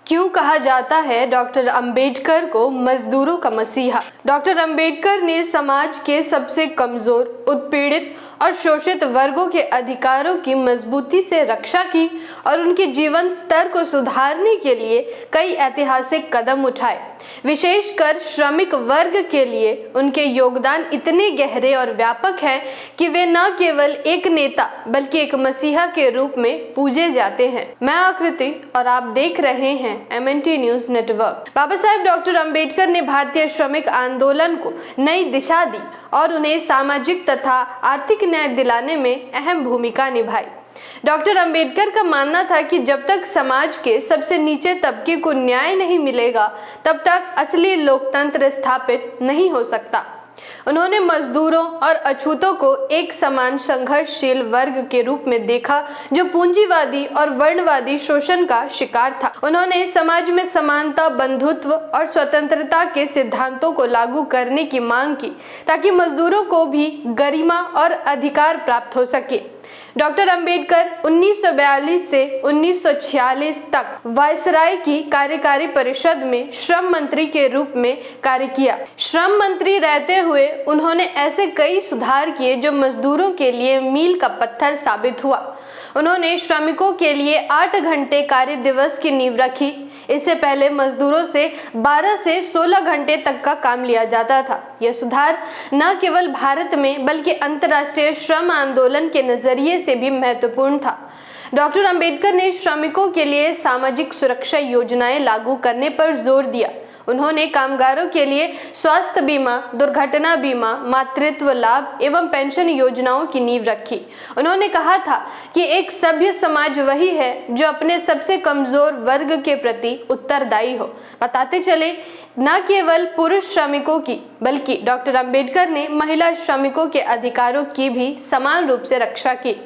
क्यों कहा जाता है डॉक्टर अंबेडकर को मजदूरों का मसीहा? डॉक्टर अंबेडकर ने समाज के सबसे कमजोर, उत्पीड़ित और शोषित वर्गों के अधिकारों की मजबूती से रक्षा की और उनके जीवन स्तर को सुधारने के लिए कई ऐतिहासिक कदम उठाए। विशेषकर श्रमिक वर्ग के लिए उनके योगदान इतने गहरे और व्यापक हैं कि वे न केवल एक नेता बल्कि एक मसीहा के रूप में पूजे जाते हैं। मैं आकृति और आप देख रहे हैं MNT news network. Baba Saheb doctor Ambedkar ने भारतीय श्रमिक आंदोलन को नई दिशा दी और उन्हें सामाजिक तथा आर्थिक न्याय दिलाने में अहम भूमिका निभाई। डॉक्टर अंबेडकर का मानना था कि जब तक समाज के सबसे नीचे तबके को न्याय नहीं मिलेगा, तब तक असली लोकतंत्र स्थापित नहीं हो सकता। उन्होंने मजदूरों और अछूतों को एक समान संघर्षशील वर्ग के रूप में देखा जो पूंजीवादी और वर्णवादी शोषण का शिकार था। उन्होंने समाज में समानता, बंधुत्व और स्वतंत्रता के सिद्धांतों को लागू करने की मांग की ताकि मजदूरों को भी गरिमा और अधिकार प्राप्त हो सके। डॉक्टर अंबेडकर 1942 से 1946 तक वायसराय की कार्यकारी परिषद में श्रम मंत्री के रूप में कार्य किया। श्रम मंत्री रहते हुए उन्होंने ऐसे कई सुधार किए जो मजदूरों के लिए मील का पत्थर साबित हुआ। उन्होंने श्रमिकों के लिए 8 घंटे कार्य दिवस की नींव रखी। इससे पहले मजदूरों से 12 से 16 घंटे तक का काम लिया जाता था। यह सुधार न केवल भारत में बल्कि अंतर्राष्ट्रीय श्रम आंदोलन के नजरिए से भी महत्वपूर्ण था। डॉक्टर अंबेडकर ने श्रमिकों के लिए सामाजिक सुरक्षा योजनाएं लागू करने पर जोर दिया। उन्होंने कामगारों के लिए स्वास्थ्य बीमा, दुर्घटना बीमा, मातृत्व लाभ एवं पेंशन योजनाओं की नींव रखी। उन्होंने कहा था कि एक सभ्य समाज वही है जो अपने सबसे कमजोर वर्ग के प्रति उत्तरदायी हो। बताते चले, न केवल पुरुष श्रमिकों की बल्कि डॉक्टर अंबेडकर ने महिला श्रमिकों के अधिकारों की भी समान रूप से रक्षा की।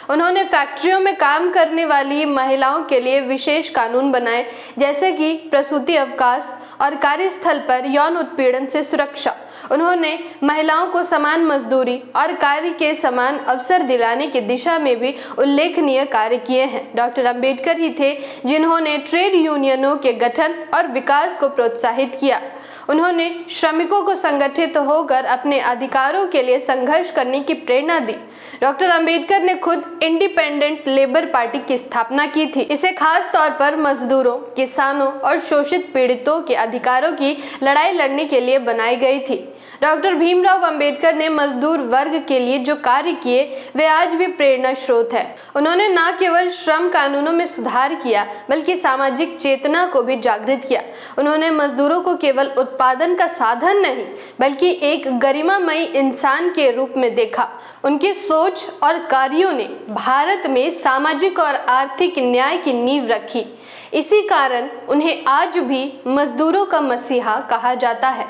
उन्होंने फैक्ट्रियों में काम करने वाली महिलाओं के लिए विशेष कानून बनाए, जैसे कि प्रसूति अवकाश और कार्यस्थल पर यौन उत्पीड़न से सुरक्षा। उन्होंने महिलाओं को समान मजदूरी और कार्य के समान अवसर दिलाने की दिशा में भी उल्लेखनीय कार्य किए हैं। डॉक्टर अंबेडकर ही थे जिन्होंने ट्रेड यूनियनों के गठन और विकास को प्रोत्साहित किया। उन्होंने श्रमिकों को संगठित होकर अपने अधिकारों के लिए संघर्ष करने की प्रेरणा दी। डॉक्टर अंबेडकर ने खुद इंडिपेंडेंट लेबर पार्टी की स्थापना की थी। इसे खास तौर पर मजदूरों, किसानों और शोषित पीड़ितों के अधिकारों की लड़ाई लड़ने के लिए बनाई गई थी। डॉक्टर भीमराव अंबेडकर ने मजदूर वर्ग के लिए जो कार्य किए वे आज भी प्रेरणा स्रोत है। उन्होंने न केवल श्रम कानूनों में सुधार किया बल्कि सामाजिक चेतना को भी जागृत किया। उन्होंने मजदूरों को केवल उत्पादन का साधन नहीं बल्कि एक गरिमामयी इंसान के रूप में देखा। उनकी सोच और कार्यों ने भारत में सामाजिक और आर्थिक न्याय की नींव रखी। इसी कारण उन्हें आज भी मजदूरों का मसीहा कहा जाता है।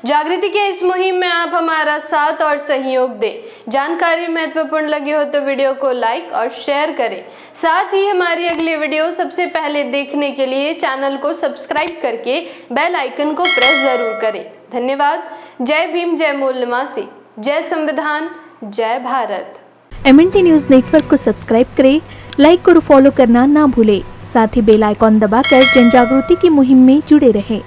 जागृति के इस मुहिम में आप हमारा साथ और सहयोग दें। जानकारी महत्वपूर्ण लगी हो तो वीडियो को लाइक और शेयर करें। साथ ही हमारी अगली वीडियो सबसे पहले देखने के लिए चैनल को सब्सक्राइब करके बेल आइकन को प्रेस जरूर करें। धन्यवाद। जय भीम, जय मूल निवासी, जय संविधान, जय भारत। MNT न्यूज नेटवर्क को सब्सक्राइब करें, लाइक और फॉलो करना ना भूलें। साथ ही बेल आइकॉन दबाकर जन जागृति की मुहिम में जुड़े रहें।